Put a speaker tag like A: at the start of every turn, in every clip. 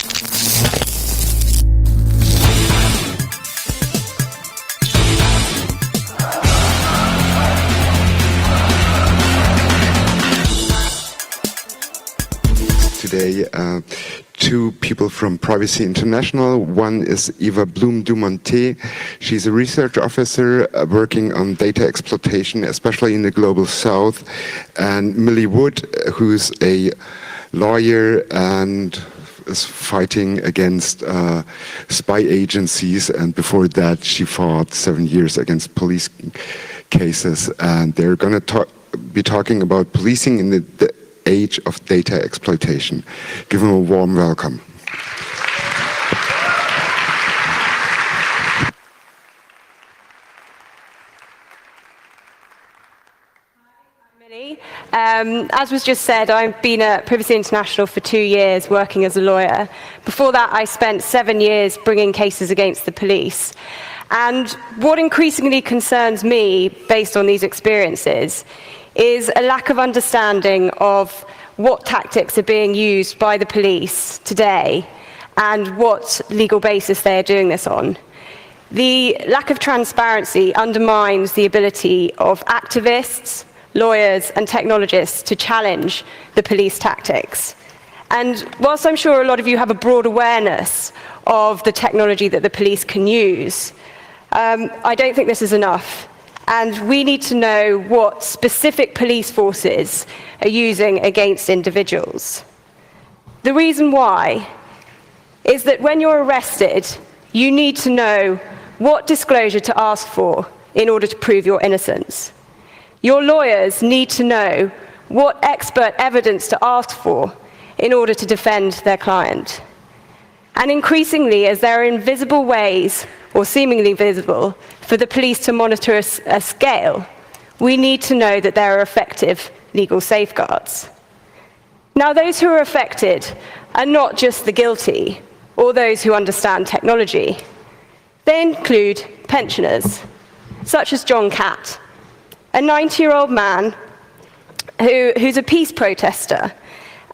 A: Today, two people from Privacy International. One is Eva Blum-Dumontet. She's a research officer working on data exploitation, especially in the Global South. And Millie Wood, who's a lawyer and is fighting against spy agencies. And before that, she fought 7 years against police cases. And they're going to be talking about policing in the age of data exploitation. Give them a warm welcome.
B: As was just said, I've been at Privacy International for 2 years working as a lawyer. Before that, I spent 7 years bringing cases against the police. And what increasingly concerns me, based on these experiences, is a lack of understanding of what tactics are being used by the police today and what legal basis they are doing this on. The lack of transparency undermines the ability of activists, lawyers and technologists to challenge the police tactics. And whilst I'm sure a lot of you have a broad awareness of the technology that the police can use, I don't think this is enough. And we need to know what specific police forces are using against individuals. The reason why is that when you're arrested, you need to know what disclosure to ask for in order to prove your innocence. Your lawyers need to know what expert evidence to ask for in order to defend their client. And increasingly, as there are invisible ways, or seemingly visible, for the police to monitor a scale, we need to know that there are effective legal safeguards. Now, those who are affected are not just the guilty or those who understand technology. They include pensioners, such as John Catt, a 90-year-old man who's a peace protester,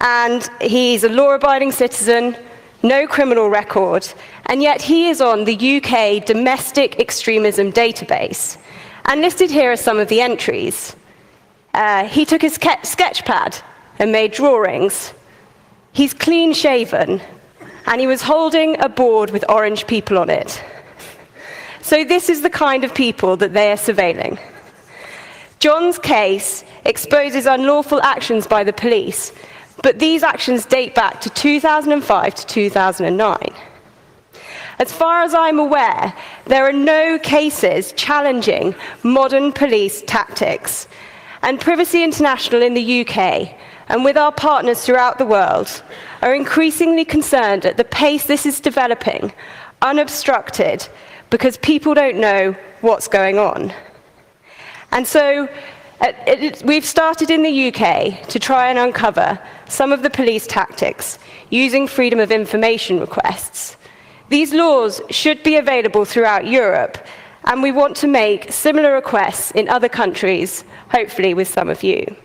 B: and he's a law-abiding citizen, no criminal record, and yet he is on the UK domestic extremism database. And listed here are some of the entries. He took his sketch pad and made drawings. He's clean shaven, and he was holding a board with orange people on it. So this is the kind of people that they are surveilling. John's case exposes unlawful actions by the police, but these actions date back to 2005 to 2009. As far as I'm aware, there are no cases challenging modern police tactics. And Privacy International in the UK, and with our partners throughout the world, are increasingly concerned at the pace this is developing, unobstructed, because people don't know what's going on. And so we've started in the UK to try and uncover some of the police tactics using freedom of information requests. These laws should be available throughout Europe, and we want to make similar requests in other countries, hopefully with some of you.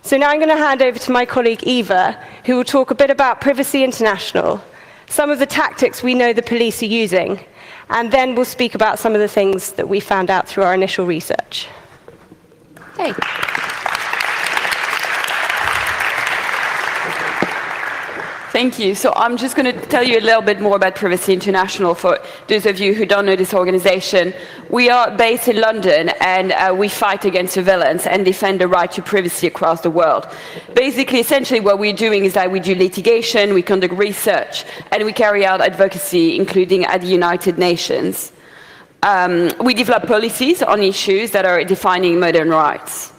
B: So now I'm going to hand over to my colleague Eva, who will talk a bit about Privacy International, some of the tactics we know the police are using, and then we'll speak about some of the things that we found out through our initial research. Hey.
C: Thank you. So I'm just going to tell you a little bit more about Privacy International for those of you who don't know this organization. We are based in London, and we fight against surveillance and defend the right to privacy across the world. Basically, essentially what we're doing is that we do litigation, we conduct research, and we carry out advocacy, including at the United Nations. We develop policies on issues that are defining modern rights.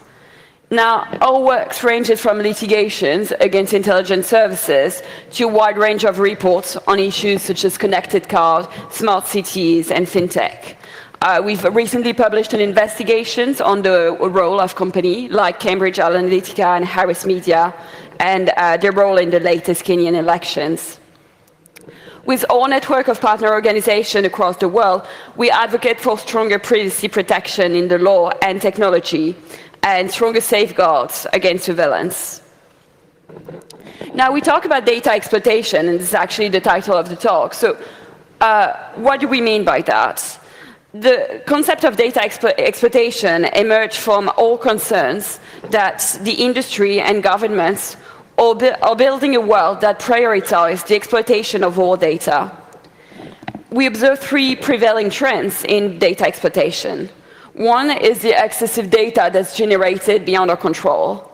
C: Now, our work ranges from litigations against intelligence services to a wide range of reports on issues such as connected cars, smart cities, and fintech. We've recently published an investigation on the role of companies like Cambridge Analytica and Harris Media and their role in the latest Kenyan elections. With our network of partner organizations across the world, we advocate for stronger privacy protection in the law and technology, and stronger safeguards against surveillance. Now, we talk about data exploitation, and this is actually the title of the talk. So what do we mean by that? The concept of data exploitation emerged from all concerns that the industry and governments are building a world that prioritizes the exploitation of all data. We observe three prevailing trends in data exploitation. One is the excessive data that's generated beyond our control.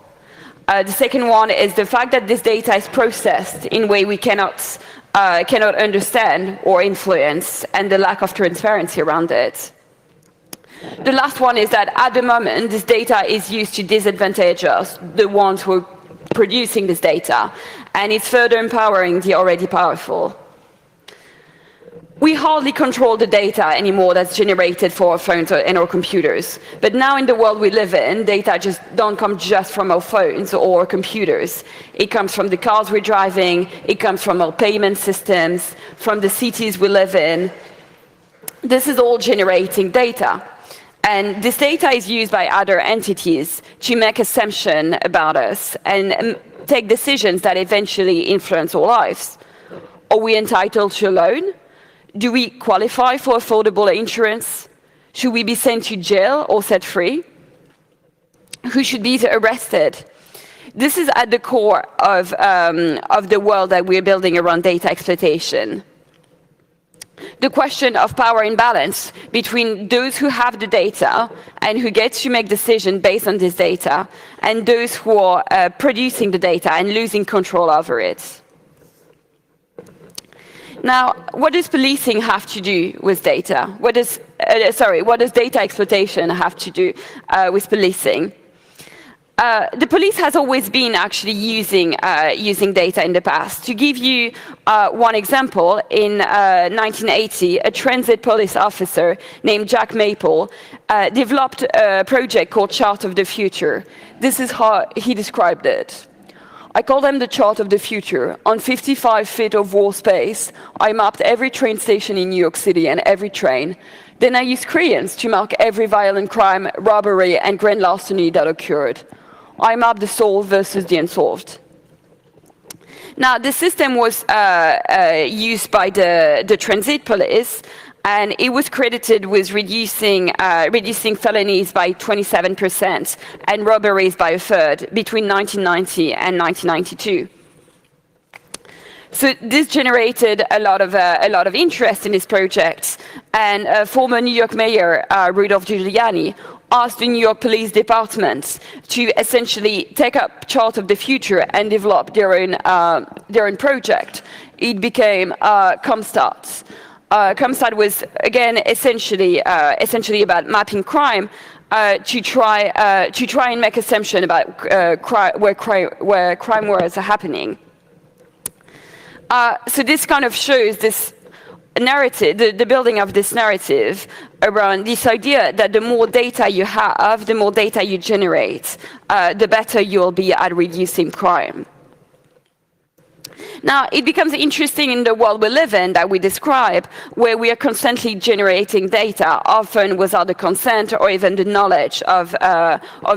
C: The second one is the fact that this data is processed in a way we cannot understand or influence, and the lack of transparency around it. The last one is that at the moment, this data is used to disadvantage us, the ones who are producing this data, and it's further empowering the already powerful. We hardly control the data anymore that's generated for our phones and our computers. But now in the world we live in, data just don't come just from our phones or our computers. It comes from the cars we're driving, it comes from our payment systems, from the cities we live in. This is all generating data. And this data is used by other entities to make assumptions about us and take decisions that eventually influence our lives. Are we entitled to a loan? Do we qualify for affordable insurance? Should we be sent to jail or set free? Who should be arrested? This is at the core of the world that we're building around data exploitation. The question of power imbalance between those who have the data and who get to make decisions based on this data, and those who are producing the data and losing control over it. Now, what does policing have to do with data? What does data exploitation have to do with policing? The police has always been actually using data in the past. To give you one example, in 1980, a transit police officer named Jack Maple developed a project called Chart of the Future. This is how he described it. I call them the chart of the future. On 55 feet of wall space, I mapped every train station in New York City and every train. Then I used crayons to mark every violent crime, robbery, and grand larceny that occurred. I mapped the solved versus the unsolved. Now, the system was used by the transit police, and it was credited with reducing felonies by 27% and robberies by a third between 1990 and 1992. So this generated a lot of interest in this project, and former New York Mayor Rudolph Giuliani asked the New York Police Department to essentially take up Chart of the Future and develop their own project. It became ComStat. ComStat was again essentially about mapping crime to try and make assumption about where crime was happening. So this kind of shows this narrative, the building of this narrative around this idea that the more data you have, the more data you generate, the better you'll be at reducing crime. Now, it becomes interesting in the world we live in that we describe, where we are constantly generating data, often without the consent or even the knowledge of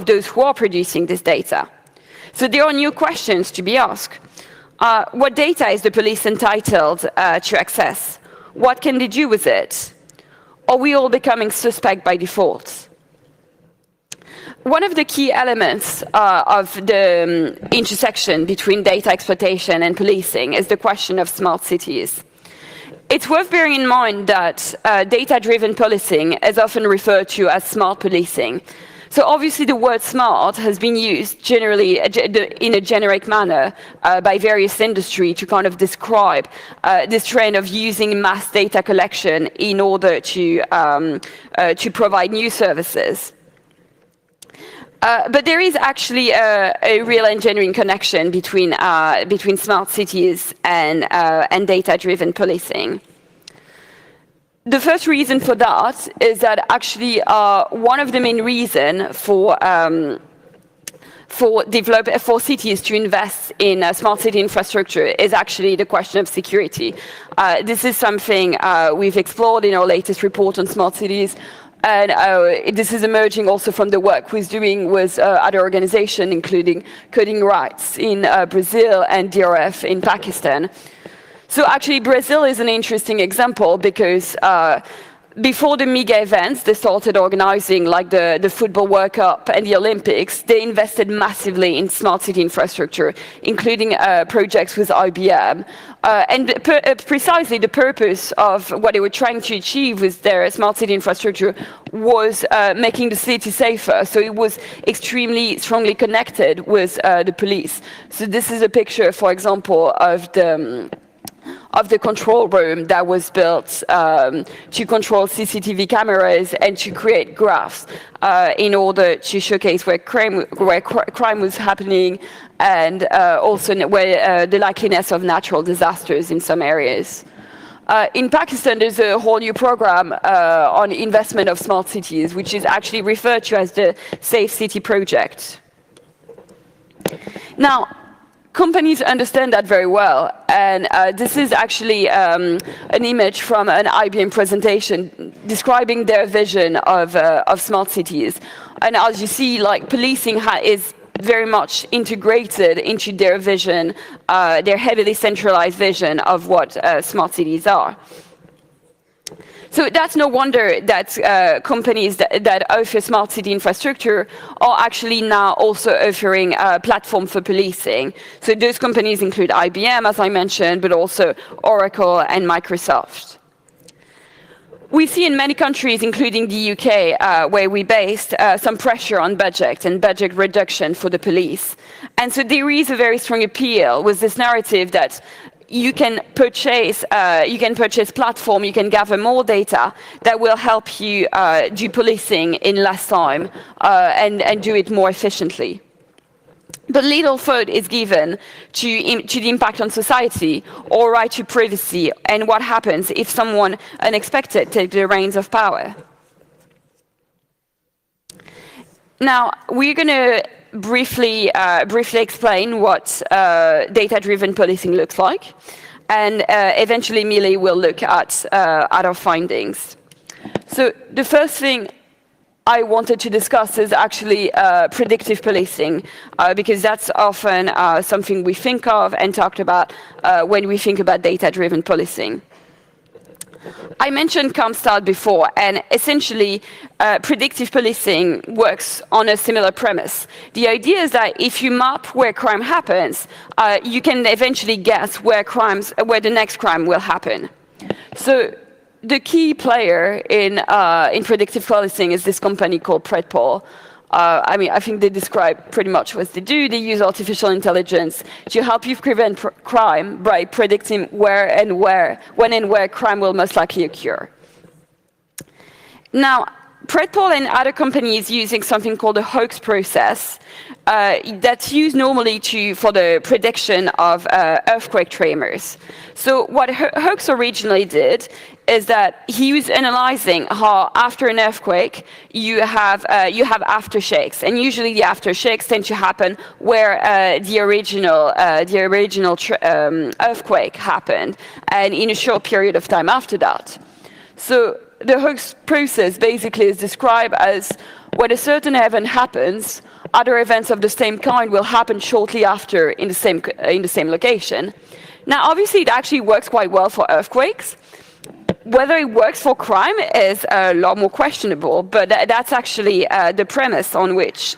C: those who are producing this data. So there are new questions to be asked. What data is the police entitled to access? What can they do with it? Are we all becoming suspect by default? One of the key elements of the intersection between data exploitation and policing is the question of smart cities. It's worth bearing in mind that data-driven policing is often referred to as smart policing. So obviously the word smart has been used generally in a generic manner by various industries to kind of describe this trend of using mass data collection in order to provide new services. But there is actually a real engineering connection between smart cities and data-driven policing. The first reason for that is that actually one of the main reasons for cities to invest in smart city infrastructure is actually the question of security. This is something we've explored in our latest report on smart cities. And this is emerging also from the work we're doing with other organizations, including Coding Rights in Brazil and DRF in Pakistan. So actually, Brazil is an interesting example because before the mega events, they started organizing like the Football World Cup and the Olympics. They invested massively in smart city infrastructure, including projects with IBM. Precisely the purpose of what they were trying to achieve with their smart city infrastructure was making the city safer. So it was extremely strongly connected with the police. So this is a picture, for example, of the control room that was built to control CCTV cameras and to create graphs in order to showcase where crime was happening and also where the likeliness of natural disasters in some areas. In Pakistan, there's a whole new program on investment of smart cities, which is actually referred to as the Safe City Project. Now, companies understand that very well, and this is actually an image from an IBM presentation describing their vision of smart cities. And as you see, like policing is very much integrated into their vision, their heavily centralized vision of what smart cities are. So that's no wonder that companies that offer smart city infrastructure are actually now also offering a platform for policing. So those companies include IBM, as I mentioned, but also Oracle and Microsoft. We see in many countries, including the UK, where we based, some pressure on budget and budget reduction for the police. And so there is a very strong appeal with this narrative that you can purchase platform, you can gather more data that will help you do policing in less time and do it more efficiently. But little thought is given to the impact on society or right to privacy and what happens if someone unexpected takes the reins of power. Now, we're going to briefly explain what data-driven policing looks like, and eventually Millie will look at our findings. So the first thing I wanted to discuss is actually predictive policing, because that's often something we think of and talked about when we think about data-driven policing. I mentioned CompStat before, and essentially predictive policing works on a similar premise. The idea is that if you map where crime happens, you can eventually guess where the next crime will happen. So the key player in predictive policing is this company called Predpol. I think they describe pretty much what they do. They use artificial intelligence to help you prevent crime by predicting when and where crime will most likely occur. Now, Predpol and other companies using something called the hoax process that's used normally for the prediction of earthquake tremors. So what hoax originally did is that he was analyzing how after an earthquake you have aftershocks, and usually the aftershocks tend to happen where the original earthquake happened, and in a short period of time after that. So the hoax process basically is described as when a certain event happens, other events of the same kind will happen shortly after in the same location. Now, obviously, it actually works quite well for earthquakes. Whether it works for crime is a lot more questionable, but that's actually the premise on which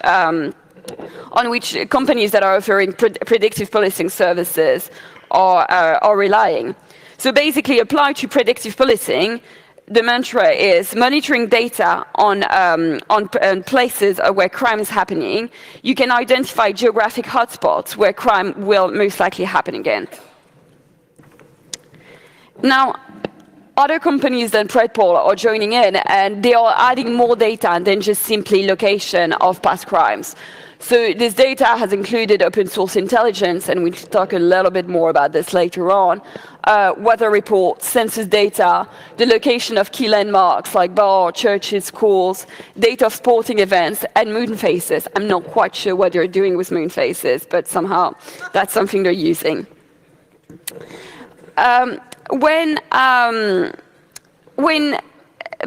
C: companies that are offering predictive policing services are relying. So basically, applied to predictive policing, the mantra is monitoring data on places where crime is happening. You can identify geographic hotspots where crime will most likely happen again. Now, other companies than Predpol are joining in, and they are adding more data than just simply location of past crimes. So this data has included open source intelligence, and we'll talk a little bit more about this later on, weather reports, census data, the location of key landmarks like bars, churches, schools, data of sporting events, and moon phases. I'm not quite sure what they're doing with moon phases, but somehow that's something they're using. When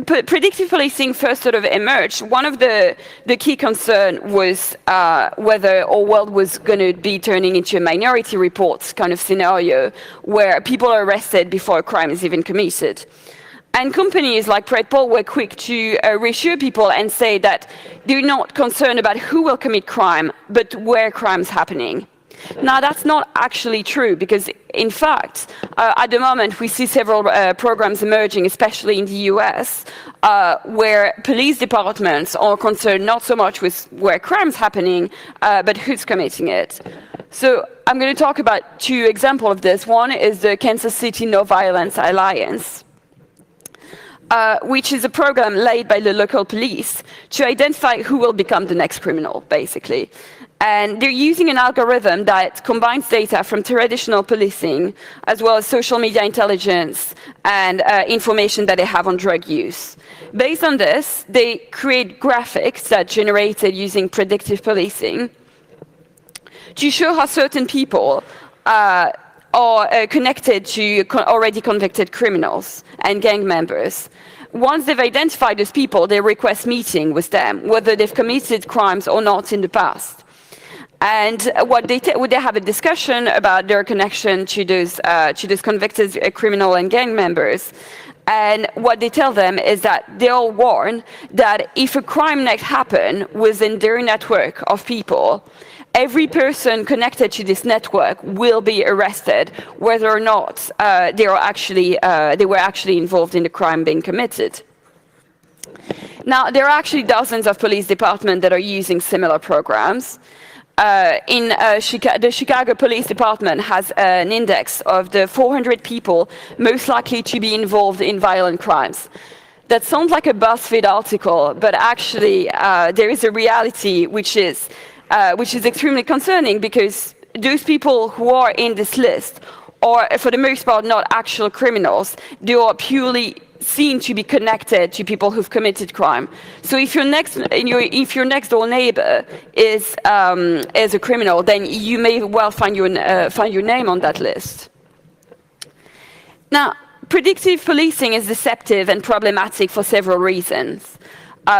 C: predictive policing first sort of emerged, one of the key concern was whether our world was going to be turning into a minority report kind of scenario where people are arrested before a crime is even committed. And companies like Predpol were quick to reassure people and say that they're not concerned about who will commit crime, but where crime's happening. Now, that's not actually true, because in fact, at the moment, we see several programs emerging, especially in the US, where police departments are concerned not so much with where crime's happening, but who's committing it. So I'm going to talk about two examples of this. One is the Kansas City No Violence Alliance, which is a program led by the local police to identify who will become the next criminal, basically. And they're using an algorithm that combines data from traditional policing, as well as social media intelligence and information that they have on drug use. Based on this, they create graphics that are generated using predictive policing to show how certain people are connected to already convicted criminals and gang members. Once they've identified those people, they request meeting with them, whether they've committed crimes or not in the past. And they have a discussion about their connection to those convicted criminal and gang members. And what they tell them is that they all warn that if a crime next happens within their network of people, every person connected to this network will be arrested, whether or not they were actually involved in the crime being committed. Now, there are actually dozens of police departments that are using similar programs. The Chicago Police Department has an index of the 400 people most likely to be involved in violent crimes. That sounds like a BuzzFeed article, but actually there is a reality which is extremely concerning, because those people who are in this list are, for the most part, not actual criminals. They are purely seen to be connected to people who've committed crime. So if your next door neighbor is a criminal, then you may well find your name on that list. Now, predictive policing is deceptive and problematic for several reasons.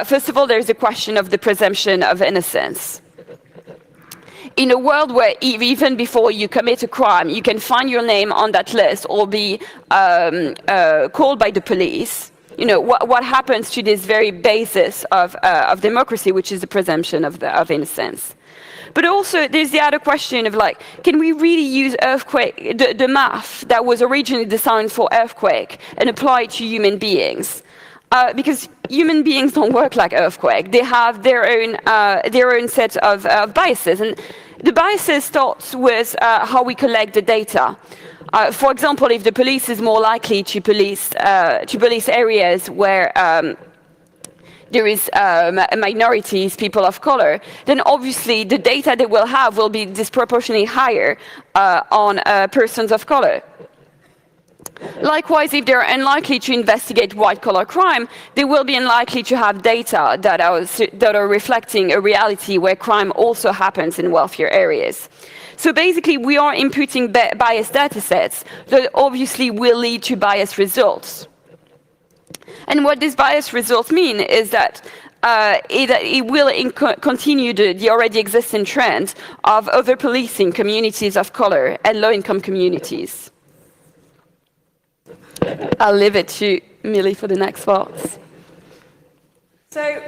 C: First of all, there's the question of the presumption of innocence. In a world where even before you commit a crime, you can find your name on that list or be called by the police, what happens to this very basis of democracy, which is the presumption of innocence? But also, there's the other question of, can we really use earthquake, the math that was originally designed for earthquake, and apply it to human beings? Because human beings don't work like earthquake. They have their own set of biases, and the biases starts with how we collect the data. For example, if the police is more likely to police areas where there is minorities, people of color, then obviously the data they will have will be disproportionately higher on persons of color. Likewise, if they're unlikely to investigate white-collar crime, they will be unlikely to have data that are reflecting a reality where crime also happens in wealthier areas. So basically, we are inputting biased data sets that obviously will lead to biased results. And what these biased results mean is that it will continue the already existing trend of over-policing communities of color and low-income communities. I'll leave it to Millie for the next thoughts.
B: So,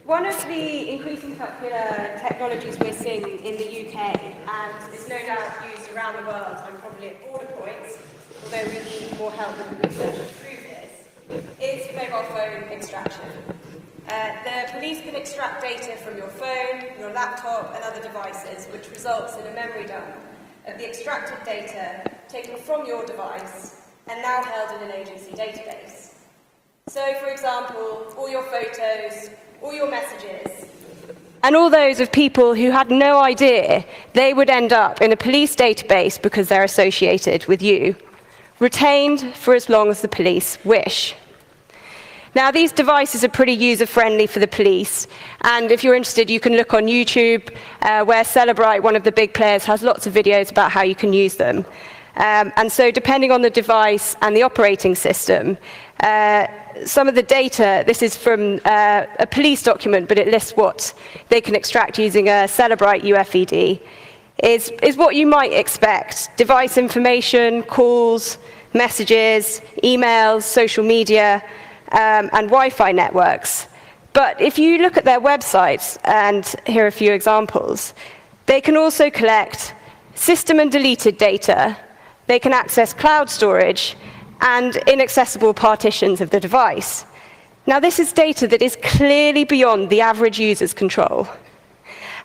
B: one of the increasingly popular technologies we're seeing in the UK, and is no doubt used around the world and probably at border points, although we need more help with the research to prove this, is mobile phone extraction. The police can extract data from your phone, your laptop, and other devices, which results in a memory dump of the extracted data taken from your device and now held in an agency database. So, for example, all your photos, all your messages, and all those of people who had no idea they would end up in a police database because they're associated with you, retained for as long as the police wish. Now, these devices are pretty user-friendly for the police, and if you're interested, you can look on YouTube, where Celebrite, one of the big players, has lots of videos about how you can use them. And so depending on the device and the operating system, some of the data, this is from a police document, but it lists what they can extract using a Celebrite UFED, is what you might expect. Device information, calls, messages, emails, social media, and Wi-Fi networks. But if you look at their websites, and here are a few examples, they can also collect system and deleted data, they can access cloud storage, and inaccessible partitions of the device. Now, this is data that is clearly beyond the average user's control.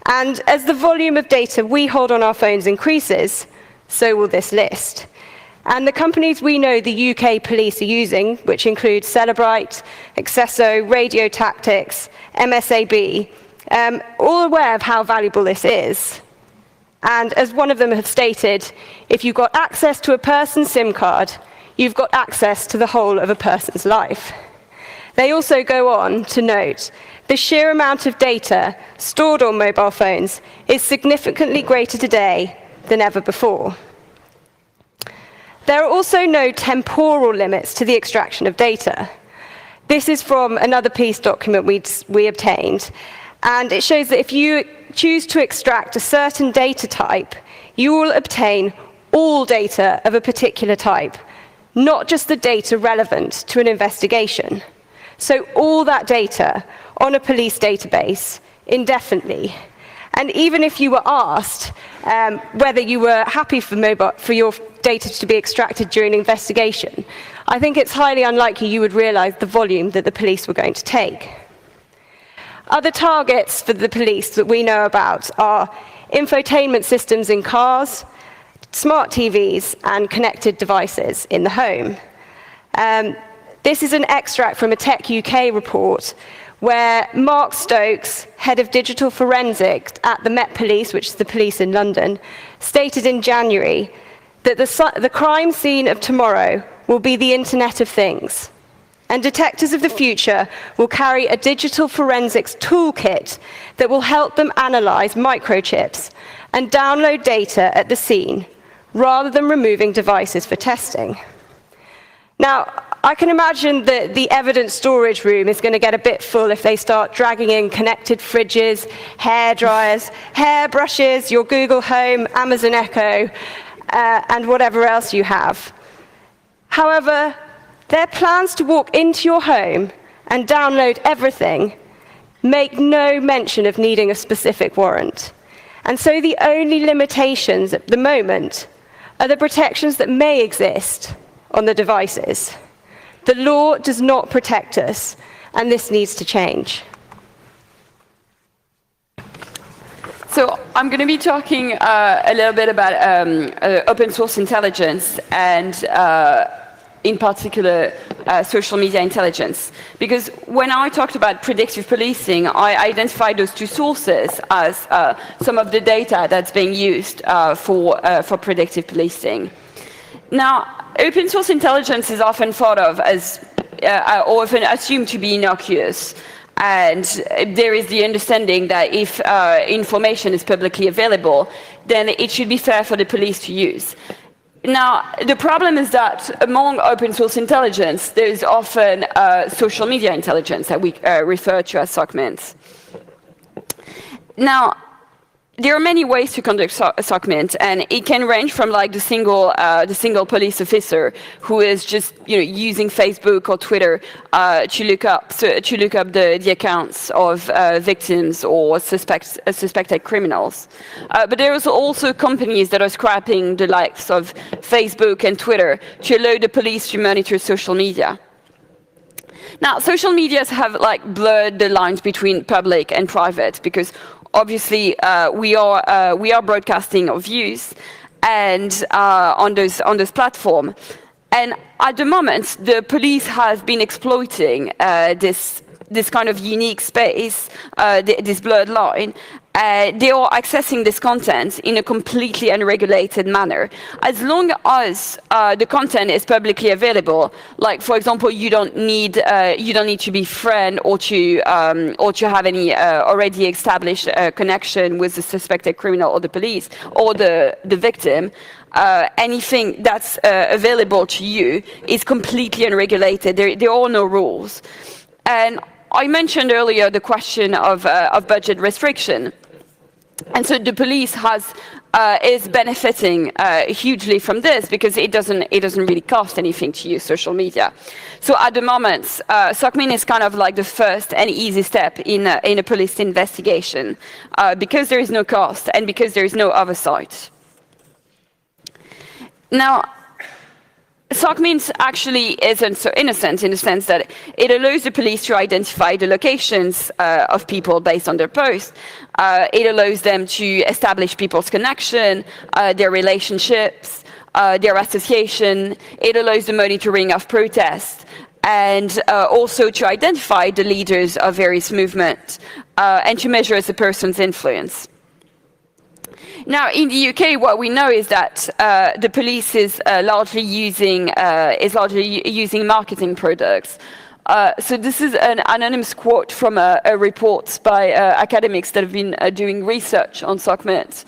B: And as the volume of data we hold on our phones increases, so will this list. And the companies we know the UK police are using, which include Celebrite, Accesso, Radio Tactics, MSAB, all aware of how valuable this is. And as one of them have stated, if you've got access to a person's SIM card, you've got access to the whole of a person's life. They also go on to note the sheer amount of data stored on mobile phones is significantly greater today than ever before. There are also no temporal limits to the extraction of data. This is from another police document we obtained, and it shows that if you choose to extract a certain data type, you will obtain all data of a particular type, not just the data relevant to an investigation. So all that data on a police database indefinitely. And even if you were asked whether you were happy for your data to be extracted during an investigation, I think it's highly unlikely you would realize the volume that the police were going to take. Other targets for the police that we know about are infotainment systems in cars, smart TVs, and connected devices in the home. This is an extract from a Tech UK report where Mark Stokes, head of digital forensics at the Met Police, which is the police in London, stated in January that the crime scene of tomorrow will be the Internet of Things. And detectives of the future will carry a digital forensics toolkit that will help them analyze microchips and download data at the scene, rather than removing devices for testing. Now, I can imagine that the evidence storage room is going to get a bit full if they start dragging in connected fridges, hair dryers, hairbrushes, your Google Home, Amazon Echo, and whatever else you have. However, their plans to walk into your home and download everything make no mention of needing a specific warrant. And so the only limitations at the moment are the protections that may exist on the devices. The law does not protect us, and this needs to change.
C: So I'm going to be talking a little bit about open source intelligence and in particular social media intelligence. Because when I talked about predictive policing, I identified those two sources as some of the data that's being used for predictive policing. Now, open source intelligence is often thought of as, or often assumed to be innocuous. And there is the understanding that if information is publicly available, then it should be fair for the police to use. Now, the problem is that among open source intelligence, there is often social media intelligence that we refer to as SOCMINT. Now, there are many ways to conduct SOCMINT, and it can range from like the single police officer who is just using Facebook or Twitter to look up the accounts of victims or suspected criminals. But there are also companies that are scrapping the likes of Facebook and Twitter to allow the police to monitor social media. Now, social medias have blurred the lines between public and private because obviously, we are broadcasting our views and on this platform. And at the moment, the police have been exploiting this this kind of unique space, this blurred line, they are accessing this content in a completely unregulated manner. As long as the content is publicly available, like for example, you don't need to be friend or to have any already established connection with the suspected criminal or the police or the victim. Anything that's available to you is completely unregulated. There are no rules. And I mentioned earlier the question of budget restriction. And so the police is benefiting hugely from this because it doesn't really cost anything to use social media. So at the moment, SOCMIN is kind of like the first and easy step in a police investigation because there is no cost and because there is no oversight. Now, SOCMIN actually isn't so innocent in the sense that it allows the police to identify the locations of people based on their posts. It allows them to establish people's connection, their relationships, their association. It allows the monitoring of protests and also to identify the leaders of various movements and to measure the person's influence. Now, in the UK, what we know is that the police is largely using marketing products. So this is an anonymous quote from a report by academics that have been doing research on SOCMIT.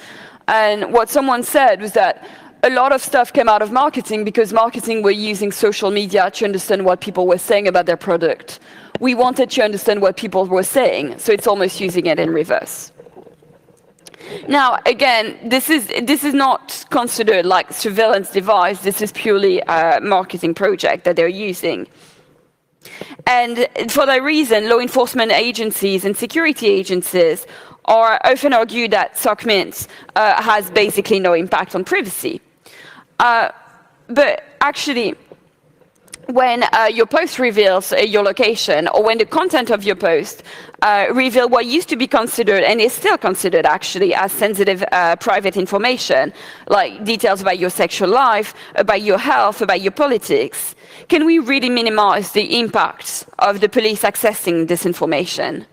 C: And what someone said was that a lot of stuff came out of marketing because marketing were using social media to understand what people were saying about their product. We wanted to understand what people were saying, so it's almost using it in reverse. Now, again, this is not considered like surveillance device. This is purely a marketing project that they're using. And for that reason, law enforcement agencies and security agencies are often argue that SOCMINT has basically no impact on privacy. But actually, when your post reveals your location, or when the content of your post reveal what used to be considered, and is still considered actually, as sensitive private information, like details about your sexual life, about your health, about your politics, can we really minimize the impact of the police accessing this information?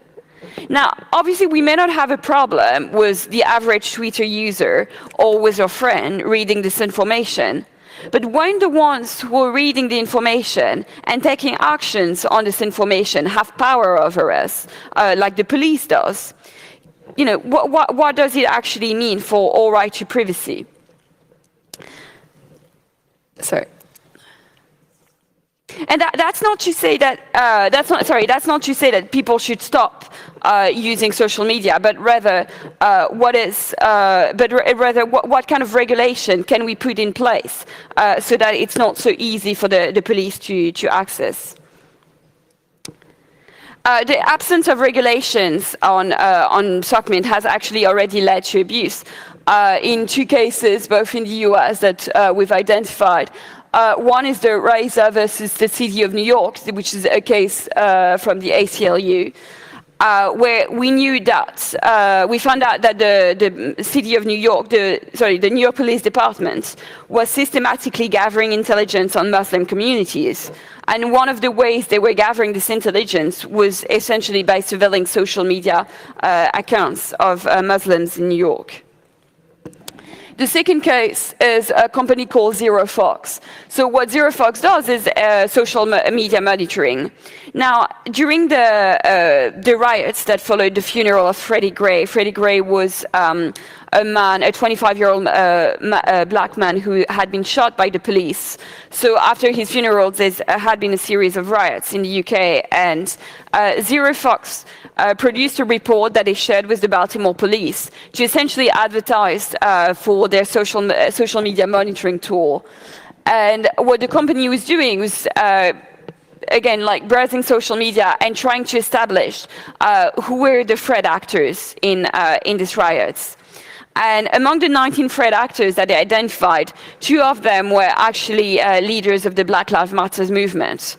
C: Now, obviously, we may not have a problem with the average Twitter user or with your friend reading this information. But when the ones who are reading the information and taking actions on this information have power over us, like the police does, you know, what does it actually mean for our right to privacy? Sorry. And that's not to say that that's not to say that people should stop using social media, but rather what kind of regulation can we put in place so that it's not so easy for the police to access. The absence of regulations on SOCMINT has actually already led to abuse. In two cases, both in the US, that we've identified. One is the Reza versus the City of New York, which is a case from the ACLU, where we knew that we found out that the City of New York, the New York Police Department, was systematically gathering intelligence on Muslim communities. And one of the ways they were gathering this intelligence was essentially by surveilling social media accounts of Muslims in New York. The second case is a company called ZeroFox. So what ZeroFox does is social media monitoring. Now, during the riots that followed the funeral of Freddie Gray was a 25-year-old black man who had been shot by the police. So after his funeral, there had been a series of riots in the UK, and ZeroFox produced a report that they shared with the Baltimore police to essentially advertise for their social media monitoring tool. And what the company was doing was again, like browsing social media and trying to establish who were the threat actors in these riots. And among the 19 threat actors that they identified, 2 of them were actually leaders of the Black Lives Matter movement.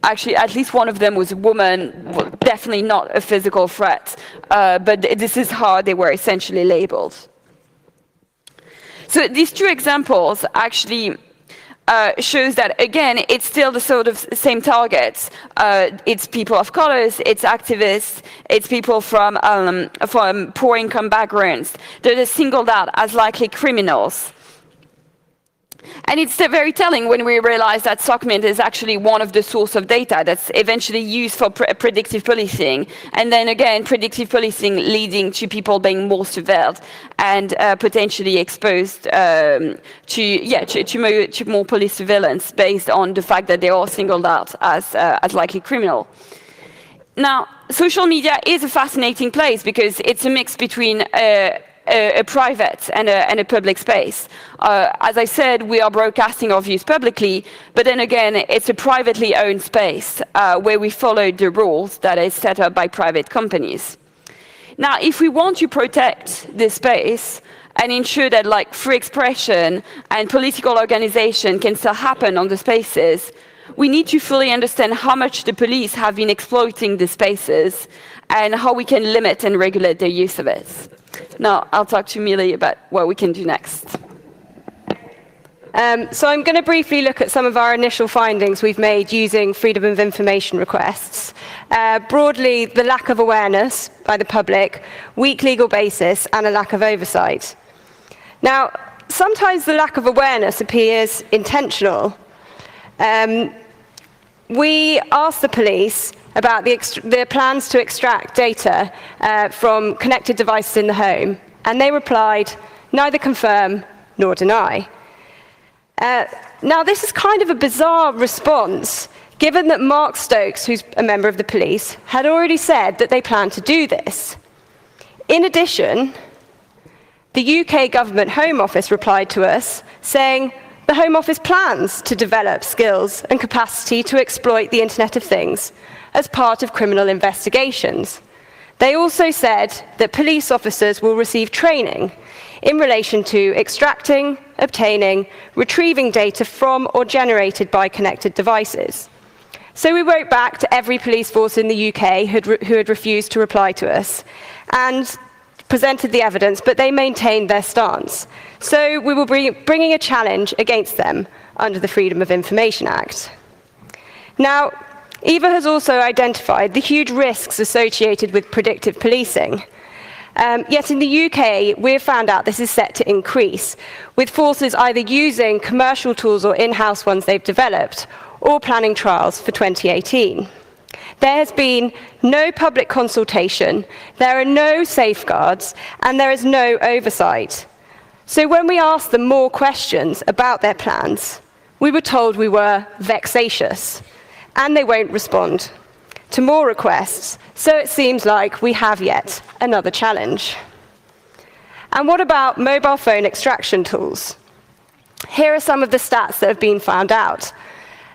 C: Actually, at least one of them was a woman, well, definitely not a physical threat, but this is how they were essentially labeled. So these 2 examples actually shows that, again, it's still the sort of same targets. It's people of colors, it's activists, it's people from poor income backgrounds that are singled out as likely criminals. And it's very telling when we realize that SOCMINT is actually one of the source of data that's eventually used for predictive policing. And then again, predictive policing leading to people being more surveilled and potentially exposed to more police surveillance based on the fact that they are singled out as likely criminal. Now, social media is a fascinating place because it's a mix between a private and a public space. As I said, we are broadcasting our views publicly, but then again, it's a privately owned space where we follow the rules that is set up by private companies. Now, if we want to protect this space and ensure that like free expression and political organization can still happen on the spaces, we need to fully understand how much the police have been exploiting the spaces and how we can limit and regulate their use of it. Now, I'll talk to Millie about what we can do next.
B: So I'm going to briefly look at some of our initial findings we've made using freedom of information requests. Broadly, the lack of awareness by the public, weak legal basis, and a lack of oversight. Now, sometimes the lack of awareness appears intentional. We asked the police about their plans to extract data from connected devices in the home, and they replied, neither confirm nor deny. Now, this is kind of a bizarre response, given that Mark Stokes, who's a member of the police, had already said that they plan to do this. In addition, the UK Government Home Office replied to us, saying the Home Office plans to develop skills and capacity to exploit the Internet of Things as part of criminal investigations. They also said that police officers will receive training in relation to extracting, obtaining, retrieving data from or generated by connected devices. So we wrote back to every police force in the UK who had refused to reply to us and presented the evidence, but they maintained their stance. So we will be bringing a challenge against them under the Freedom of Information Act. Now, EVA has also identified the huge risks associated with predictive policing. Yet in the UK, we've found out this is set to increase, with forces either using commercial tools or in-house ones they've developed, or planning trials for 2018. There has been no public consultation, there are no safeguards, and there is no oversight. So when we asked them more questions about their plans, we were told we were vexatious, and they won't respond to more requests, so it seems like we have yet another challenge. And what about mobile phone extraction tools? Here are some of the stats that have been found out.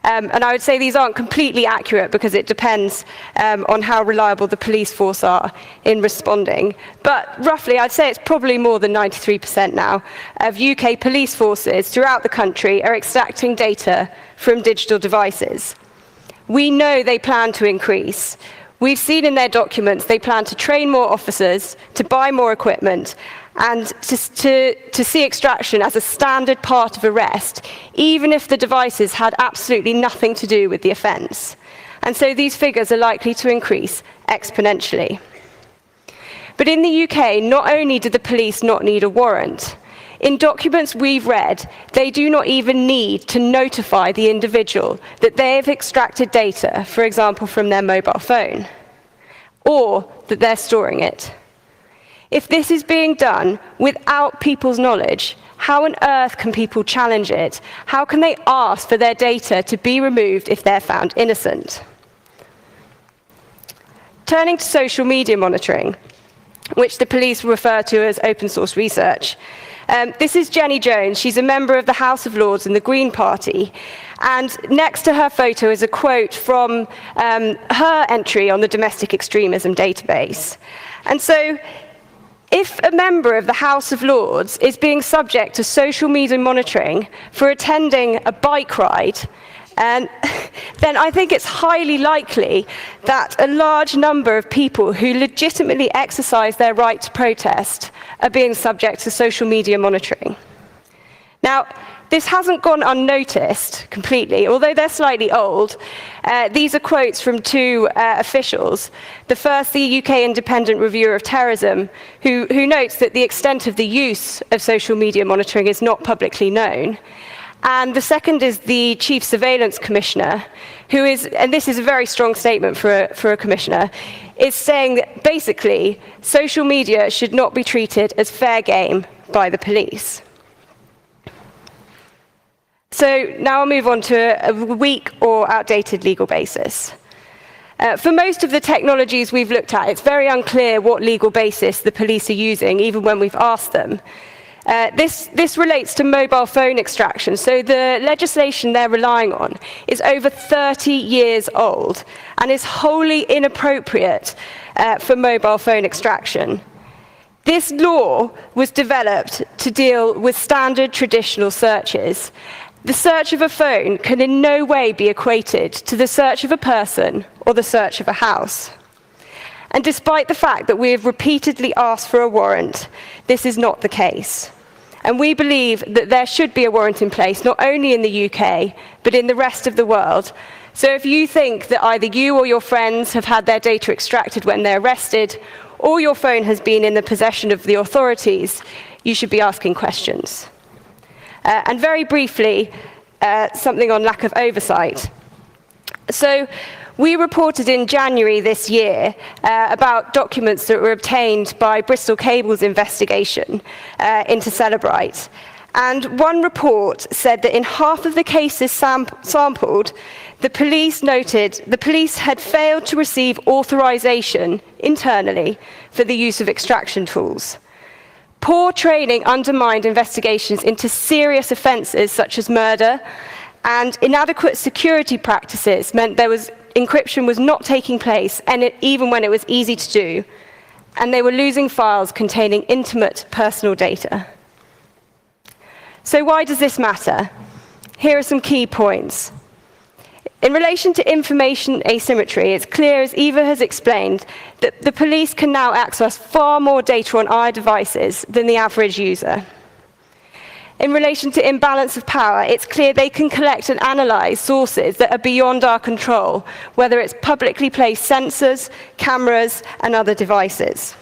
B: And I would say these aren't completely accurate because it depends on how reliable the police force are in responding. But roughly, I'd say it's probably more than 93% now of UK police forces throughout the country are extracting data from digital devices. We know they plan to increase. We've seen in their documents they plan to train more officers, to buy more equipment, and to see extraction as a standard part of arrest, even if the devices had absolutely nothing to do with the offence. And so these figures are likely to increase exponentially. But in the UK, not only do the police not need a warrant, in documents we've read, they do not even need to notify the individual that they have extracted data, for example, from their mobile phone, or that they're storing it. If this is being done without people's knowledge, how on earth can people challenge it? How can they ask for their data to be removed if they're found innocent? Turning to social media monitoring, which the police refer to as open source research. This is Jenny Jones. She's a member of the House of Lords and the Green Party. And next to her photo is a quote from her entry on the domestic extremism database. And so, if a member of the House of Lords is being subject to social media monitoring for attending a bike ride, then I think it's highly likely that a large number of people who legitimately exercise their right to protest are being subject to social media monitoring. Now, this hasn't gone unnoticed completely, although they're slightly old. These are quotes from two officials. The first, the UK Independent Reviewer of Terrorism, who notes that the extent of the use of social media monitoring is not publicly known. And the second is the Chief Surveillance Commissioner, who is, and this is a very strong statement for a commissioner, is saying that basically social media should not be treated as fair game by the police. So now I'll move on to a weak or outdated legal basis. For most of the technologies we've looked at, it's very unclear what legal basis the police are using, even when we've asked them. This relates to mobile phone extraction. So the legislation they're relying on is over 30 years old and is wholly inappropriate for mobile phone extraction. This law was developed to deal with standard traditional searches. The search of a phone can in no way be equated to the search of a person or the search of a house. And despite the fact that we have repeatedly asked for a warrant, this is not the case. And we believe that there should be a warrant in place, not only in the UK, but in the rest of the world. So if you think that either you or your friends have had their data extracted when they're arrested, or your phone has been in the possession of the authorities, you should be asking questions. And very briefly, something on lack of oversight. So we reported in January this year about documents that were obtained by Bristol Cable's investigation into Celebrite. And one report said that in half of the cases sampled, the police noted the police had failed to receive authorization internally for the use of extraction tools. Poor training undermined investigations into serious offences such as murder, and inadequate security practices meant encryption was not taking place, and even when it was easy to do, and they were losing files containing intimate personal data. So why does this matter? Here are some key points. In relation to information asymmetry, it's clear, as Eva has explained, that the police can now access far more data on our devices than the average user. In relation to imbalance of power, it's clear they can collect and analyze sources that are beyond our control, whether it's publicly placed sensors, cameras, and other devices.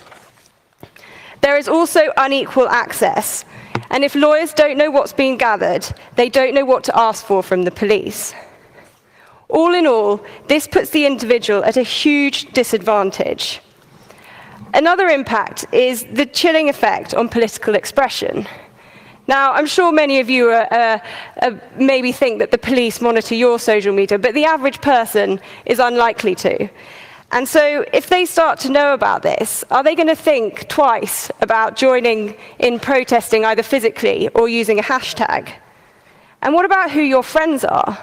B: There is also unequal access, and if lawyers don't know what's being gathered, they don't know what to ask for from the police. All in all, this puts the individual at a huge disadvantage. Another impact is the chilling effect on political expression. Now, I'm sure many of you maybe think that the police monitor your social media, but the average person is unlikely to. And so if they start to know about this, are they going to think twice about joining in protesting either physically or using a hashtag? And what about who your friends are?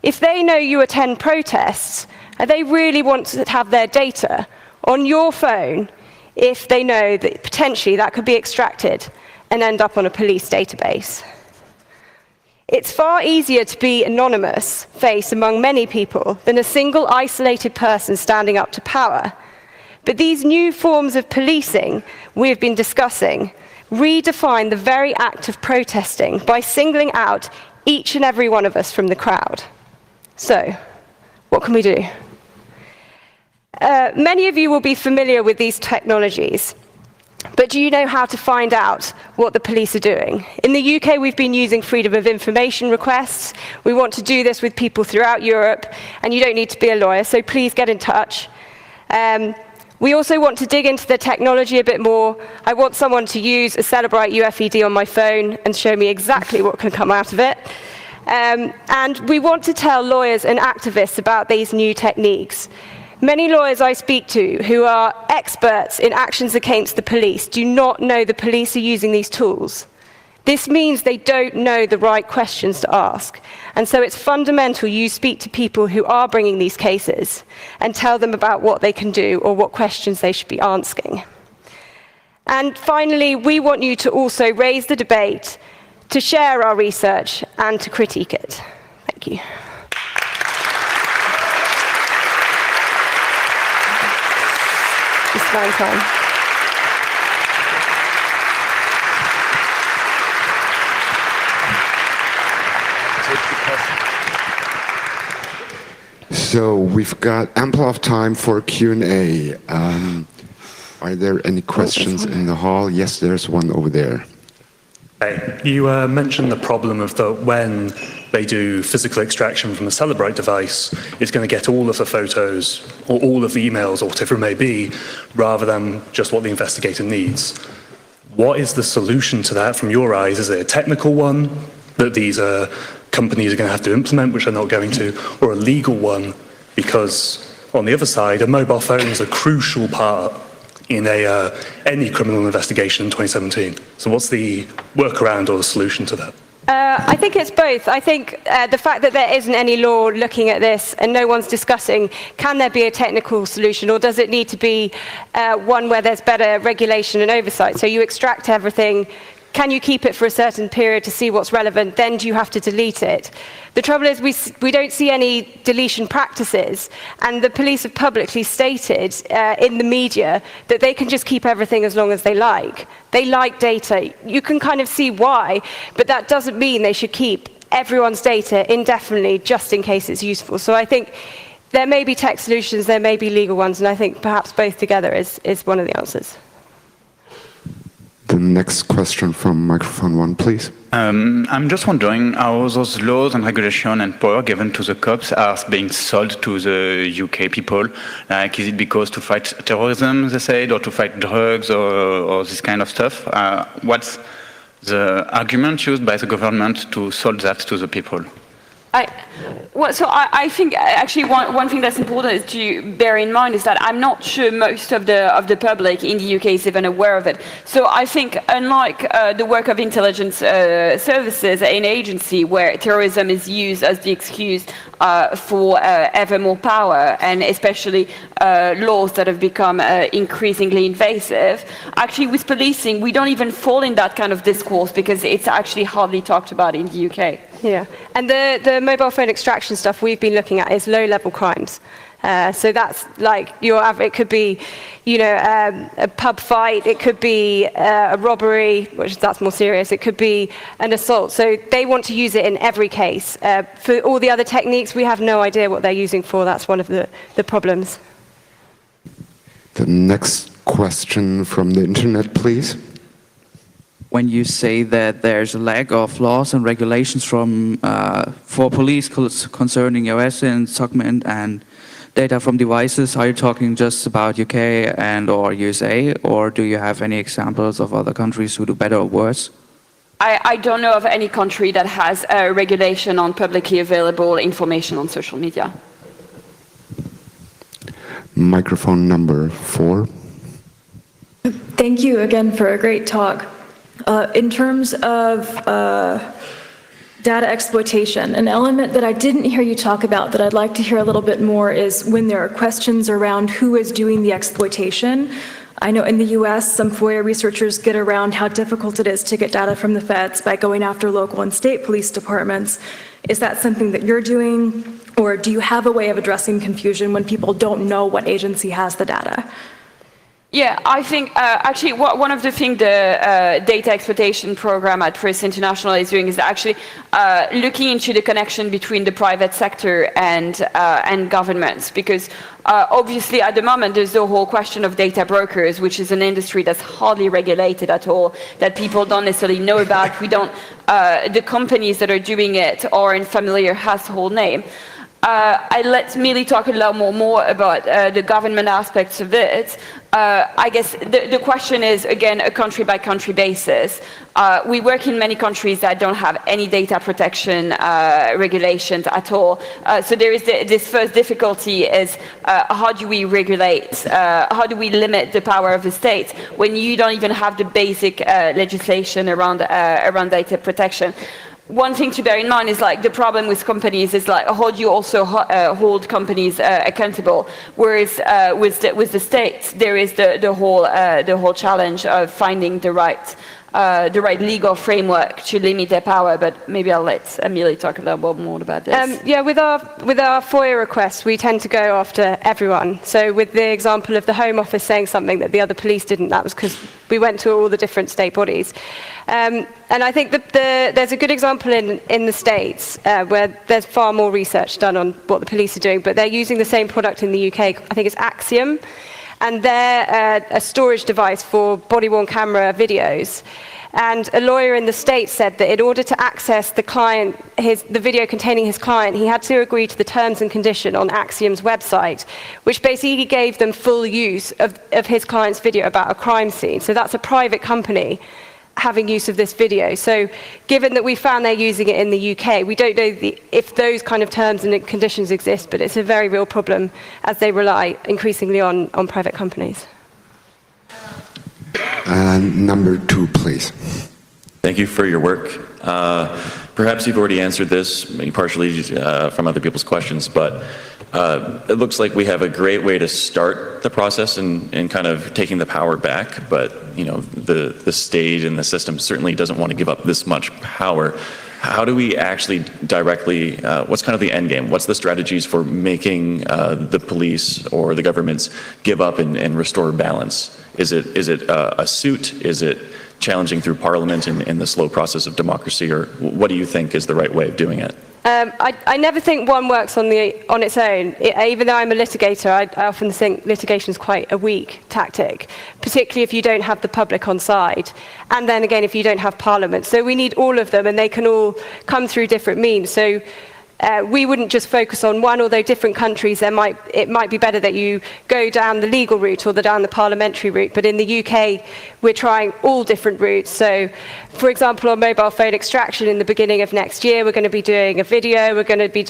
B: If they know you attend protests, and they really want to have their data on your phone if they know that potentially that could be extracted and end up on a police database. It's far easier to be anonymous face among many people than a single isolated person standing up to power. But these new forms of policing we've been discussing redefine the very act of protesting by singling out each and every one of us from the crowd. So, what can we do? Many of you will be familiar with these technologies, but do you know how to find out what the police are doing? In the UK, we've been using freedom of information requests. We want to do this with people throughout Europe, and you don't need to be a lawyer, so please get in touch. We also want to dig into the technology a bit more. I want someone to use a Celebrite UFED on my phone and show me exactly what can come out of it. And we want to tell lawyers and activists about these new techniques. Many lawyers I speak to who are experts in actions against the police do not know the police are using these tools. This means they don't know the right questions to ask. And so it's fundamental you speak to people who are bringing these cases and tell them about what they can do or what questions they should be asking. And finally, we want you to also raise the debate, to share our research, and to critique it. Thank you. It's time.
A: So we've got ample of time for Q&A. Are there any questions in the hall? Yes, there's one over there.
D: Hey, you mentioned the problem of when they do physical extraction from a Celebrite device, it's going to get all of the photos or all of the emails or whatever it may be, rather than just what the investigator needs. What is the solution to that from your eyes? Is it a technical one that these companies are going to have to implement, which they're not going to, or a legal one? Because on the other side, a mobile phone is a crucial part in any criminal investigation in 2017. So what's the workaround or the solution to that?
B: I think it's both. I think the fact that there isn't any law looking at this and no one's discussing, can there be a technical solution, or does it need to be one where there's better regulation and oversight? So you extract everything, can you keep it for a certain period to see what's relevant, then do you have to delete it? The trouble is we don't see any deletion practices, and the police have publicly stated in the media that they can just keep everything as long as they like. They like data. You can kind of see why, but that doesn't mean they should keep everyone's data indefinitely just in case it's useful. So I think there may be tech solutions, there may be legal ones, and I think perhaps both together is one of the answers.
A: The next question from microphone 1, please.
E: I'm just wondering how those laws and regulation and power given to the cops are being sold to the UK people. Like, is it because to fight terrorism, they said, or to fight drugs, or this kind of stuff? What's the argument used by the government to sell that to the people?
C: I think actually one thing that's important is to bear in mind is that I'm not sure most of the public in the UK is even aware of it. So I think unlike the work of intelligence services in agency where terrorism is used as the excuse for ever more power, and especially laws that have become increasingly invasive, actually with policing we don't even fall in that kind of discourse because it's actually hardly talked about in the UK.
B: Yeah, and the mobile phone extraction stuff we've been looking at is low-level crimes. So that's like it could be, a pub fight, it could be a robbery, that's more serious, it could be an assault. So they want to use it in every case. For all the other techniques, we have no idea what they're using for. That's one of the problems.
A: The next question from the internet, please.
F: When you say that there's a lack of laws and regulations for police concerning arrests and segment and data from devices, are you talking just about UK and or USA, or do you have any examples of other countries who do better or worse?
C: I don't know of any country that has a regulation on publicly available information on social media.
A: Microphone number 4.
G: Thank you again for a great talk. In terms of data exploitation, an element that I didn't hear you talk about that I'd like to hear a little bit more is when there are questions around who is doing the exploitation. I know in the US, some FOIA researchers get around how difficult it is to get data from the feds by going after local and state police departments. Is that something that you're doing, or do you have a way of addressing confusion when people don't know what agency has the data?
C: Yeah, I think actually one of the things the data exploitation program at Press International is doing is actually looking into the connection between the private sector and governments, because obviously at the moment there's the whole question of data brokers, which is an industry that's hardly regulated at all, that people don't necessarily know about. The companies that are doing it are in familiar household name. Let's merely talk a lot more about the government aspects of it. I guess the question is, again, a country-by-country basis. We work in many countries that don't have any data protection regulations at all. So there is this first difficulty is how do we regulate, how do we limit the power of the state when you don't even have the basic legislation around data protection. One thing to bear in mind is like the problem with companies is like how do you also hold companies accountable? Whereas with the states, there is the whole challenge of finding the right legal framework to limit their power. But maybe I'll let Amelie talk a little bit more about this.
B: Yeah, with our FOIA requests, we tend to go after everyone. So with the example of the Home Office saying something that the other police didn't, that was because We went to all the different state bodies. And I think that there's a good example in the States where there's far more research done on what the police are doing, but they're using the same product in the UK. I think it's Axiom, and they're a storage device for body-worn camera videos. And a lawyer in the States said that in order to access the video containing his client, he had to agree to the terms and condition on Axiom's website, which basically gave them full use of his client's video about a crime scene. So that's a private company having use of this video. So given that we found they're using it in the UK, we don't know if those kind of terms and conditions exist, but it's a very real problem as they rely increasingly on private companies.
A: Number 2, please.
H: Thank you for your work. Perhaps you've already answered this, maybe partially from other people's questions, but it looks like we have a great way to start the process and kind of taking the power back, but the state and the system certainly doesn't want to give up this much power. How do we actually directly, what's kind of the end game? What's the strategies for making the police or the governments give up and restore balance? Is it a suit? Is it challenging through parliament in the slow process of democracy? Or what do you think is the right way of doing it?
B: I never think one works on its own. Even though I'm a litigator, I often think litigation is quite a weak tactic, particularly if you don't have the public on side. And then again, if you don't have parliament. So we need all of them, and they can all come through different means. So we wouldn't just focus on one, although different countries, it might be better that you go down the legal route or down the parliamentary route. But in the UK, we're trying all different routes. So, for example, on mobile phone extraction in the beginning of next year, we're going to be doing a video, we're going to be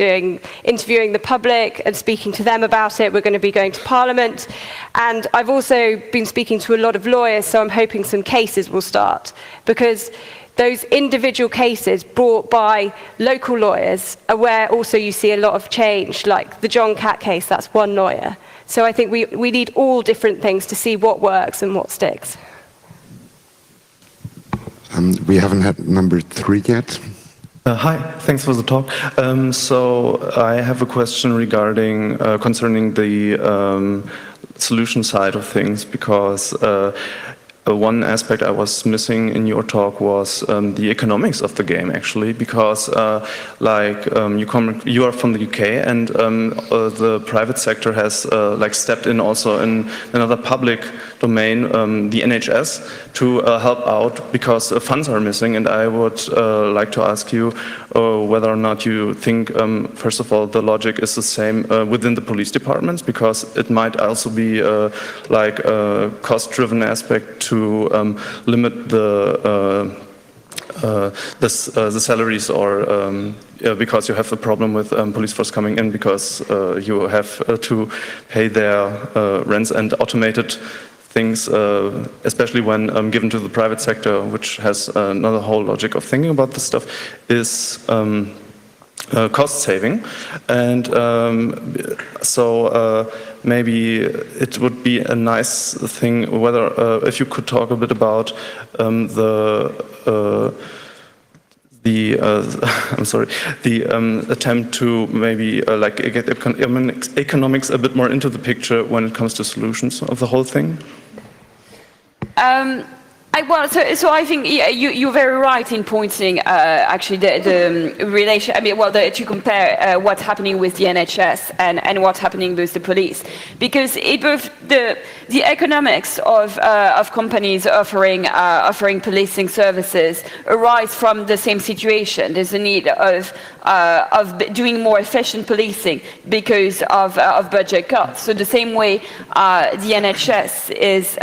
B: interviewing the public and speaking to them about it. We're going to be going to Parliament. And I've also been speaking to a lot of lawyers, so I'm hoping some cases will start. Because those individual cases brought by local lawyers are where also you see a lot of change, like the John Catt case, that's one lawyer. So I think we need all different things to see what works and what sticks.
A: We haven't had number 3 yet.
I: Hi, thanks for the talk. So I have a question regarding concerning the solution side of things, because one aspect I was missing in your talk was the economics of the game, actually, because you are from the UK, and the private sector has stepped in also in another public domain, the NHS, to help out because funds are missing. And I would like to ask you whether or not you think, first of all, the logic is the same within the police departments, because it might also be a cost-driven aspect to limit the salaries, or because you have a problem with police force coming in because you have to pay their rents and automated things, especially when given to the private sector, which has another whole logic of thinking about this stuff, is cost saving. And so maybe it would be a nice thing whether if you could talk a bit about the attempt to maybe get economics a bit more into the picture when it comes to solutions of the whole thing.
C: So I think you're very right in pointing actually the relation. To compare what's happening with the NHS and what's happening with the police, because both the economics of companies offering policing services arise from the same situation. There's a need of doing more efficient policing because of budget cuts. So the same way the NHS is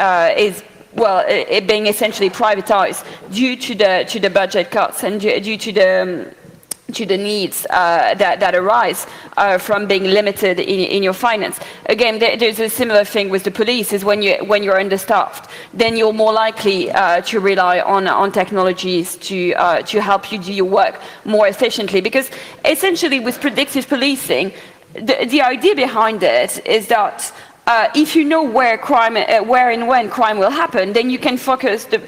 C: it being essentially privatized due to the budget cuts and due to the needs that arise from being limited in your finance. Again, there's a similar thing with the police, is when you're understaffed, then you're more likely to rely on technologies to help you do your work more efficiently. Because essentially with predictive policing, the idea behind it is that if you know where and when crime will happen, then you can focus the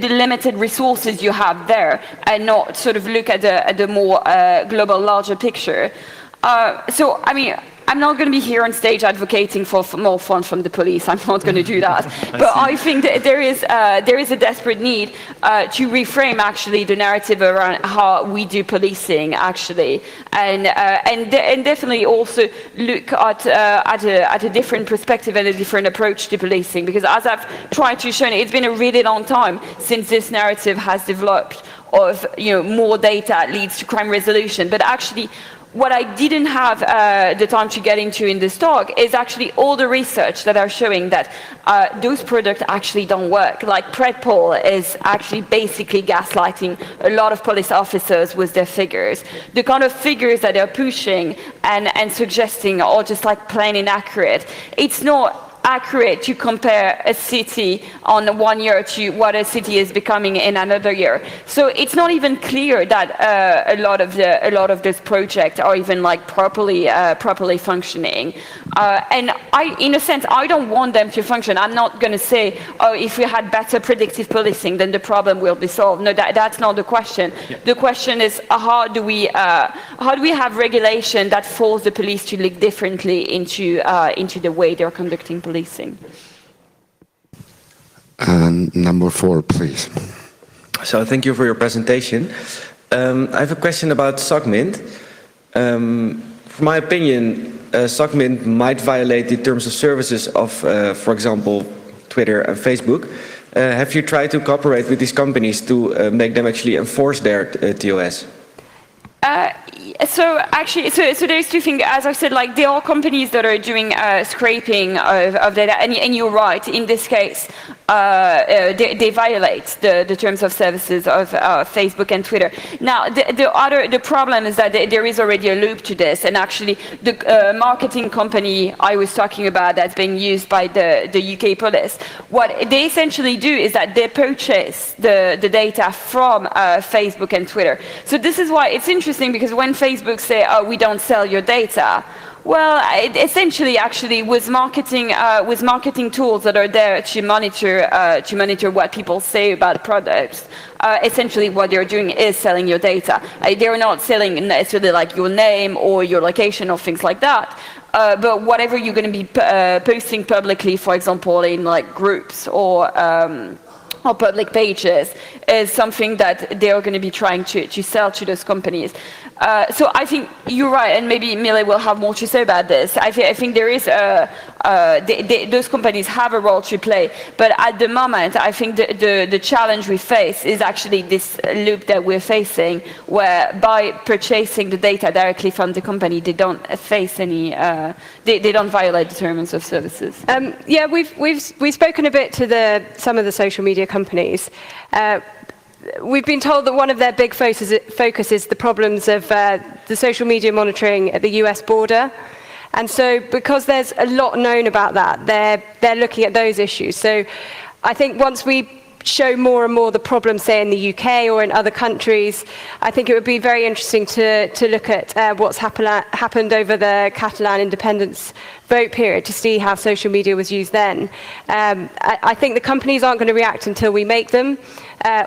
C: limited resources you have there, and not sort of look at the more global, larger picture. So, I mean, I'm not going to be here on stage advocating for more funds from the police. I'm not going to do that. But I think that there is a desperate need to reframe actually the narrative around how we do policing actually, and definitely also look at a different perspective and a different approach to policing. Because as I've tried to show, it's been a really long time since this narrative has developed of more data leads to crime resolution. But actually, what I didn't have the time to get into in this talk is actually all the research that are showing that those products actually don't work. Like PredPol is actually basically gaslighting a lot of police officers with their figures. The kind of figures that they're pushing and suggesting are just like plain inaccurate. It's not accurate to compare a city on 1 year to what a city is becoming in another year. So it's not even clear that a lot of those projects are even like properly functioning. And in a sense, I don't want them to function. I'm not going to say, oh, if we had better predictive policing, then the problem will be solved. No, that's not the question. Yeah. The question is how do we have regulation that force the police to look differently into the way they're conducting policing?
A: Number 4, please.
J: So thank you for your presentation. I have a question about SOCMINT. From my opinion, SOCMINT might violate the terms of services of, for example, Twitter and Facebook. Have you tried to cooperate with these companies to make them actually enforce their TOS?
C: So there's two things. As I said, like there are companies that are doing scraping of data, and you're right. In this case, they violate the terms of services of Facebook and Twitter. Now, the problem is that there is already a loop to this, and actually, the marketing company I was talking about that's being used by the UK police, what they essentially do is that they purchase the data from Facebook and Twitter. So this is why it's interesting, because when Facebook say, "Oh, we don't sell your data," well, essentially, actually, with marketing tools that are there to monitor what people say about products, essentially what they're doing is selling your data. They're not selling necessarily like your name or your location or things like that. But whatever you're going to be posting publicly, for example, in like groups or public pages, is something that they are going to be trying to sell to those companies. So I think you're right, and maybe Mille will have more to say about this. I think there is those companies have a role to play, but at the moment, I think the challenge we face is actually this loop that we're facing, where by purchasing the data directly from the company, they don't face any, they don't violate the terms of services.
B: Yeah, we've spoken a bit to some of the social media companies. We've been told that one of their big focus is the problems of the social media monitoring at the US border. And so because there's a lot known about that, they're looking at those issues. So I think once we show more and more the problems, say, in the UK or in other countries, I think it would be very interesting to look at what's happened over the Catalan independence vote period to see how social media was used then. I think the companies aren't going to react until we make them,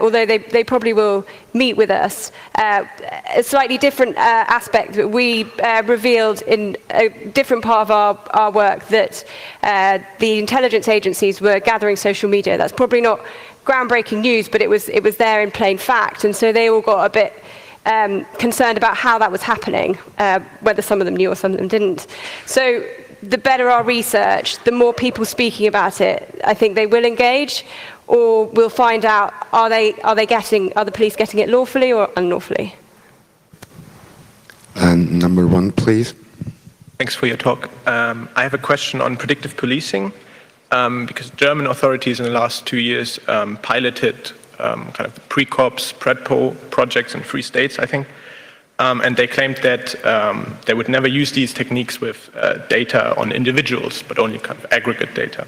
B: although they probably will meet with us. A slightly different aspect that we revealed in a different part of our work, that the intelligence agencies were gathering social media. That's probably not groundbreaking news, but it was there in plain fact, and so they all got a bit concerned about how that was happening, whether some of them knew or some of them didn't. So the better our research, the more people speaking about it, I think they will engage, or we'll find out, are the police getting it lawfully or unlawfully?
A: Number 1, please.
K: Thanks for your talk. I have a question on predictive policing, because German authorities in the last 2 years piloted kind of pre-cops, PredPol projects in 3 states, I think. And they claimed that they would never use these techniques with data on individuals, but only kind of aggregate data,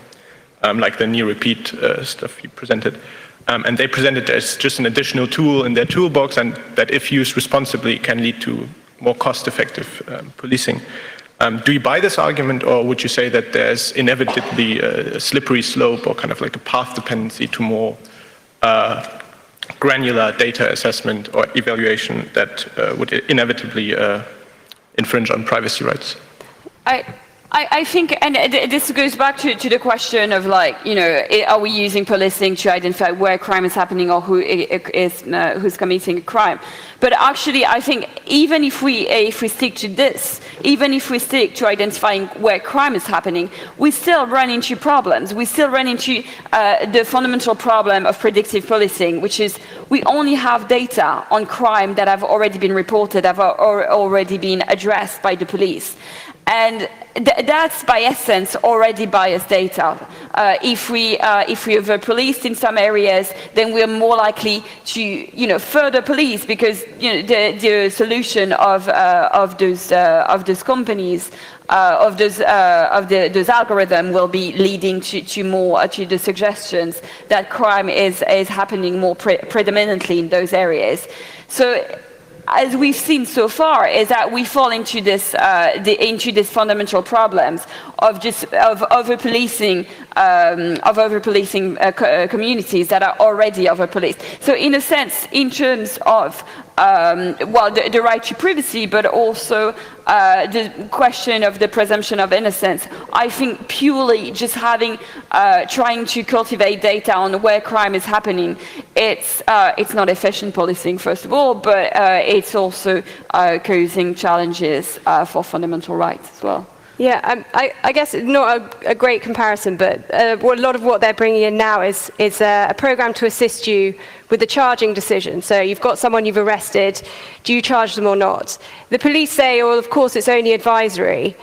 K: like the near-repeat stuff you presented. And they presented it as just an additional tool in their toolbox, and that if used responsibly can lead to more cost-effective policing. Do you buy this argument, or would you say that there's inevitably a slippery slope or kind of like a path dependency to more granular data assessment or evaluation that would inevitably infringe on privacy rights?
C: I think, and this goes back to the question of like, are we using policing to identify where crime is happening or who's committing a crime? But actually, I think even if we stick to this, even if we stick to identifying where crime is happening, we still run into problems. We still run into the fundamental problem of predictive policing, which is we only have data on crime that have already been reported, have already been addressed by the police. And that's by essence already biased data. If we over-policed in some areas, then we're more likely to further police because the solution of those companies of those algorithms will be leading to the suggestions that crime is happening more predominantly in those areas. So, as we've seen so far, is that we fall into this fundamental problems of over-policing communities that are already over-policed. So, in a sense, in terms of the right to privacy, but also the question of the presumption of innocence, I think purely just trying to cultivate data on where crime is happening, it's not efficient policing, first of all, but it's also causing challenges for fundamental rights as well.
B: Yeah, I guess not a great comparison, but a lot of what they're bringing in now is a program to assist you with the charging decision. So you've got someone you've arrested, do you charge them or not? The police say, well, of course, it's only advisory.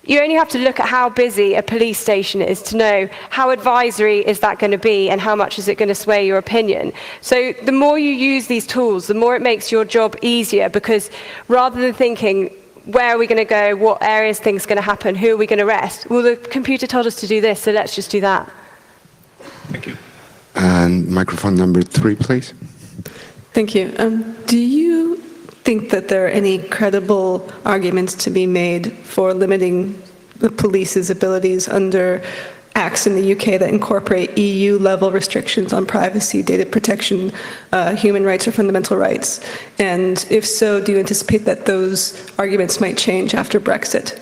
B: You only have to look at how busy a police station is to know how advisory is that going to be and how much is it going to sway your opinion. So the more you use these tools, the more it makes your job easier, because rather than thinking, where are we going to go, what areas things are going to happen, who are we going to arrest? Well, the computer told us to do this, so let's just do that.
K: Thank you.
A: And microphone number 3, please.
L: Thank you. Do you think that there are any credible arguments to be made for limiting the police's abilities under acts in the UK that incorporate EU-level restrictions on privacy, data protection, human rights or fundamental rights? And if so, do you anticipate that those arguments might change after Brexit?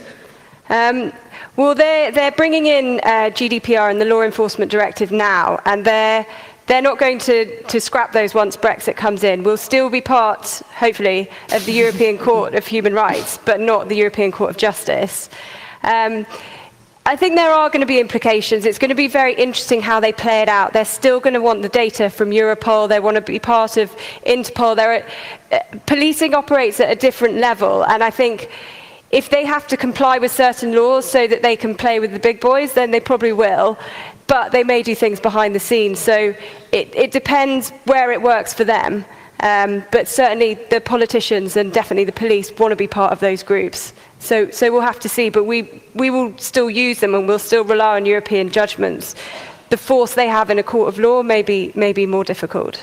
B: Well, they're bringing in GDPR and the Law Enforcement Directive now, and they're not going to scrap those once Brexit comes in. We'll still be part, hopefully, of the European Court of Human Rights, but not the European Court of Justice. I think there are going to be implications. It's going to be very interesting how they play it out. They're still going to want the data from Europol. They want to be part of Interpol. Policing operates at a different level, and I think if they have to comply with certain laws so that they can play with the big boys, then they probably will. But they may do things behind the scenes. So it depends where it works for them. But certainly the politicians and definitely the police want to be part of those groups. So we'll have to see. But we will still use them, and we'll still rely on European judgments. The force they have in a court of law may be more difficult.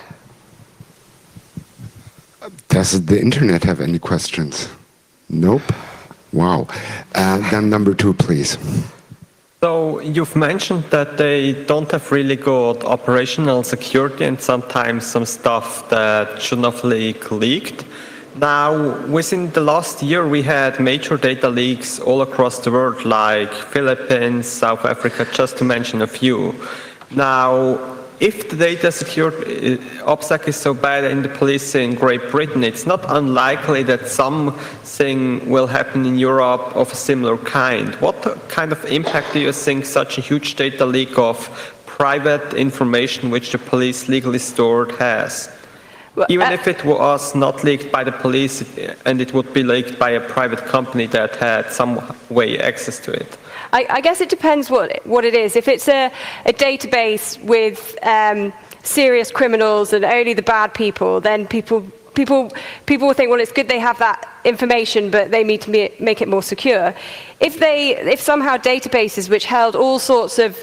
A: Does the internet have any questions? Nope. Wow. Then number 2, please.
M: So you've mentioned that they don't have really good operational security and sometimes some stuff that should not leaked. Now, within the last year, we had major data leaks all across the world, like Philippines, South Africa, just to mention a few. Now, if the data security OPSEC is so bad in the police in Great Britain, it's not unlikely that something will happen in Europe of a similar kind. What kind of impact do you think such a huge data leak of private information which the police legally stored has? Well, even if it was not leaked by the police and it would be leaked by a private company that had some way access to it?
B: I guess it depends what it is. If it's a database with serious criminals and only the bad people, then people will think, well, it's good they have that information, but they need to make it more secure. If somehow databases which held all sorts of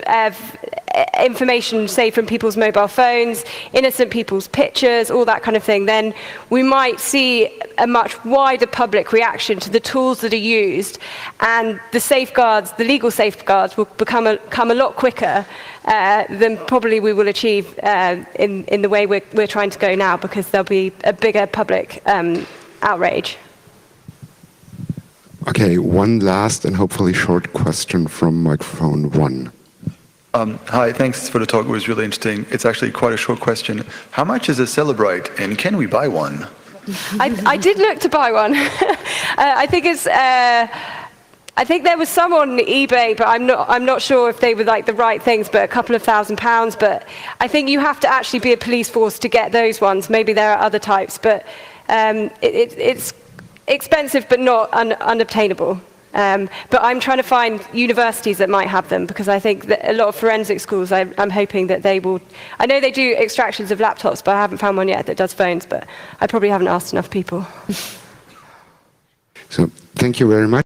B: information, say from people's mobile phones, innocent people's pictures, all that kind of thing, then we might see a much wider public reaction to the tools that are used, and the legal safeguards will come a lot quicker than probably we will achieve in the way we're trying to go now, because there'll be a bigger public outrage.
A: Okay, one last and hopefully short question from microphone 1.
N: Hi, thanks for the talk. It was really interesting. It's actually quite a short question. How much is a Celebrite, and can we buy one?
B: I did look to buy one. I think it's. I think there was some on eBay, but I'm not sure if they were like the right things. But a couple of £1,000s. But I think you have to actually be a police force to get those ones. Maybe there are other types, but it's expensive, but not unobtainable. But I'm trying to find universities that might have them, because I think that a lot of forensic schools, I'm hoping that they will. I know they do extractions of laptops, but I haven't found one yet that does phones. But I probably haven't asked enough people.
A: So thank you very much.